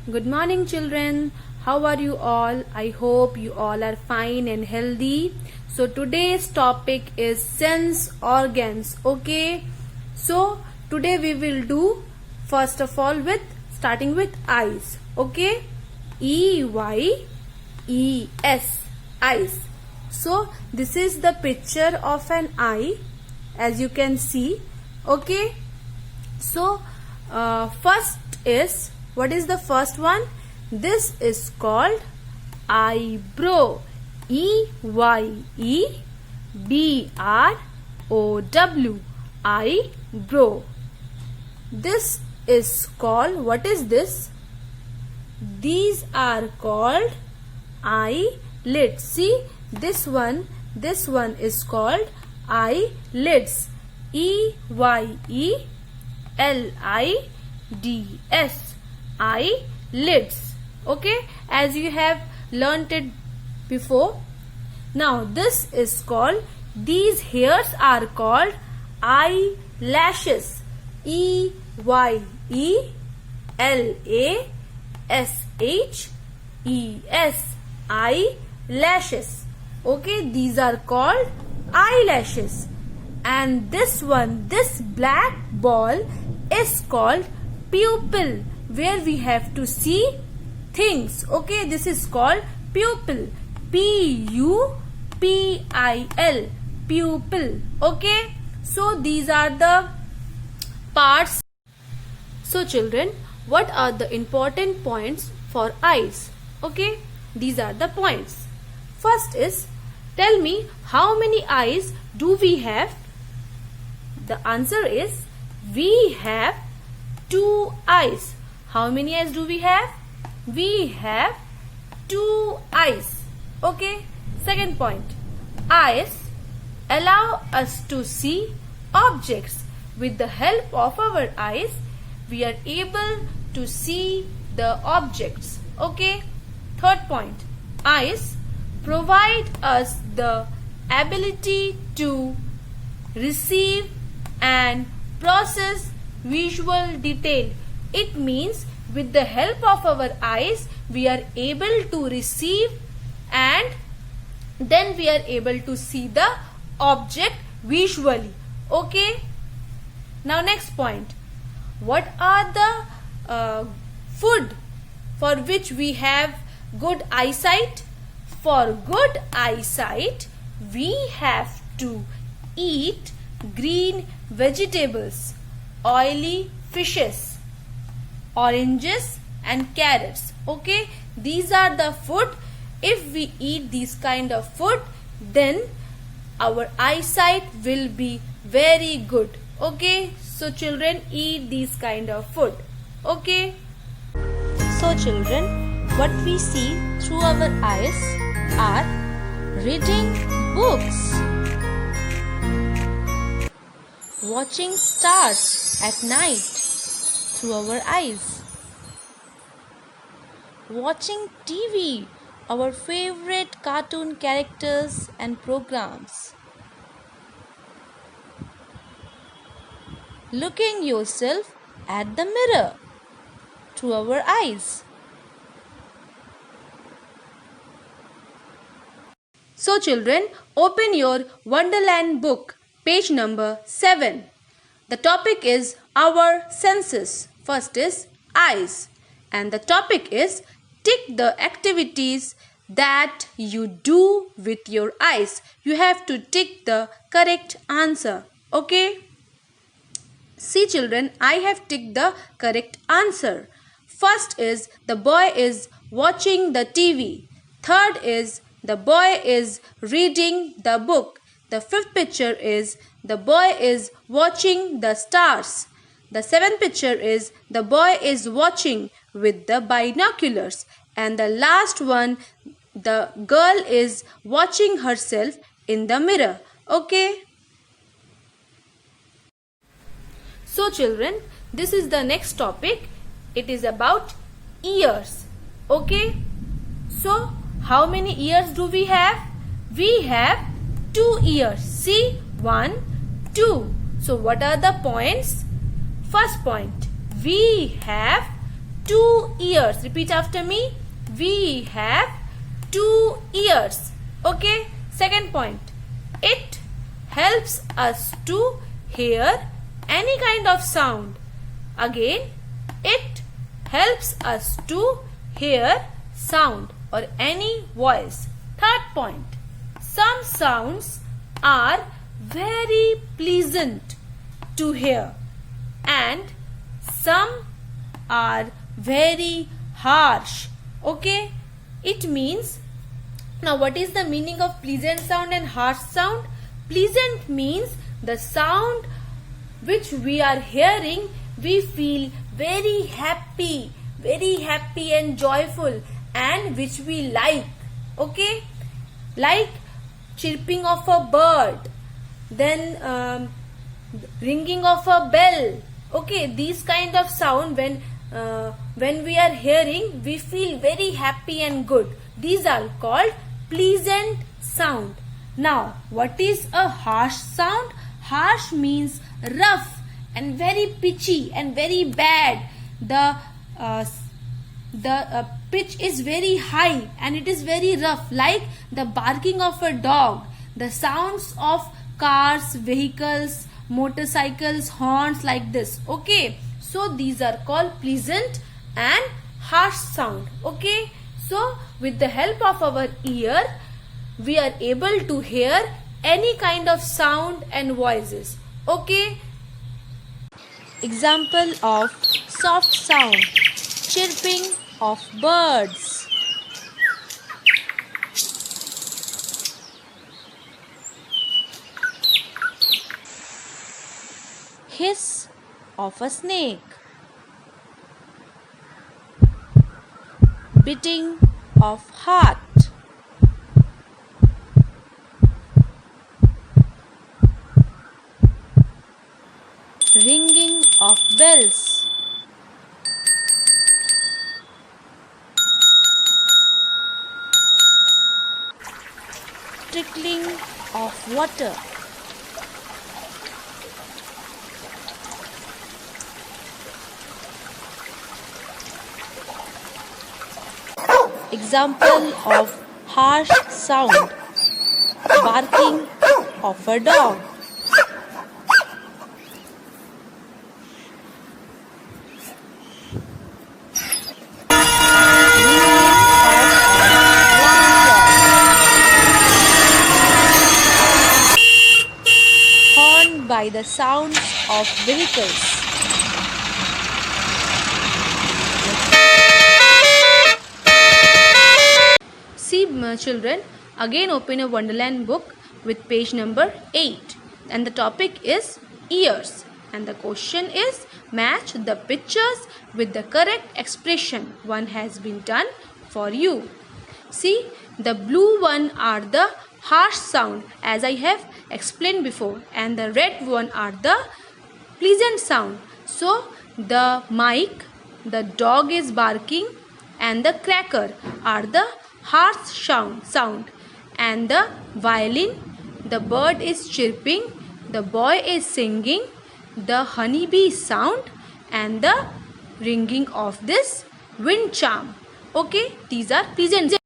Good morning, children. How are you all? I hope you all are fine and healthy. So today's topic is sense organs. Okay. So today we will do first of all with starting with eyes. Okay. EYES, eyes. So this is the picture of an eye, as you can see. Okay. So first is, what is the first one? This is called eyebrow. EYEBROW, eyebrow. This is called, what is this? These are called eyelids. See, this one is called eyelids. EYELIDS, eyelids. Okay, as you have learnt it before. Now this is called, these hairs are called eyelashes. EYELASHES, eyelashes. Okay, these are called eyelashes. And this one, this black ball is called pupil, where we have to see things. Okay, this is called pupil. PUPIL, pupil. Okay, so these are the parts. So children, what are the important points for eyes? Okay, these are the points. First is, tell me, how many eyes do we have? The answer is, we have 2 eyes. How many eyes do we have? We have 2 eyes. Okay. Second point. Eyes allow us to see objects. With the help of our eyes, we are able to see the objects. Okay. Third point. Eyes provide us the ability to receive and process visual detail. It means with the help of our eyes we are able to receive and then we are able to see the object visually. Okay. Now next point. What are the food for which we have good eyesight? For good eyesight we have to eat green vegetables, oily fishes, oranges and carrots. Okay, these are the food. If we eat these kind of food, then our eyesight will be very good. Okay, so children, eat these kind of food. Okay. So children, what we see through our eyes are reading books, watching stars at night through our eyes, watching TV, our favorite cartoon characters and programs, looking yourself at the mirror through our eyes. So children, open your Wonderland book, page number 7. The topic is our senses. First is eyes. And the topic is, tick the activities that you do with your eyes. You have to tick the correct answer. Okay. See children, I have ticked the correct answer. First is, the boy is watching the TV. Third is, the boy is reading the book. The fifth picture is, the boy is watching the stars. The seventh picture is, the boy is watching with the binoculars. And the last one, the girl is watching herself in the mirror. Okay. So children, this is the next topic. It is about ears. Okay. So how many ears do we have? We have 2 ears. See, 1, 2. So what are the points? First point, we have two ears. Repeat after me. We have two ears. Okay. Second point. It helps us to hear any kind of sound. Again, it helps us to hear sound or any voice. Third point. Some sounds are very pleasant to hear and some are very harsh. Okay, it means, now what is the meaning of pleasant sound and harsh sound? Pleasant means the sound which we are hearing, we feel very happy and joyful, and which we like. Okay, like chirping of a bird, then ringing of a bell. Okay, these kind of sound when we are hearing, we feel very happy and good. These are called pleasant sound. Now, what is a harsh sound? Harsh means rough and very pitchy and very bad. The pitch is very high and it is very rough, like the barking of a dog, the sounds of cars, vehicles, motorcycles, horns, like this. Okay, so these are called pleasant and harsh sound. Okay, so with the help of our ear, we are able to hear any kind of sound and voices. Okay. Example of soft sound: chirping of birds, hiss of a snake, beating of heart, ringing of bells, trickling of water, example of harsh sound: barking of a dog, horn by the sounds of vehicles. See, children, again open a Wonderland book with page number 8, and the topic is ears, and the question is match the pictures with the correct expression. One has been done for you. See, the blue one are the harsh sound, as I have explained before, and the red one are the pleasant sound. So the mic, the dog is barking, and the cracker are the harsh sound, and the violin, the bird is chirping, the boy is singing, the honeybee sound, and the ringing of this wind charm. Okay, these are pleasant.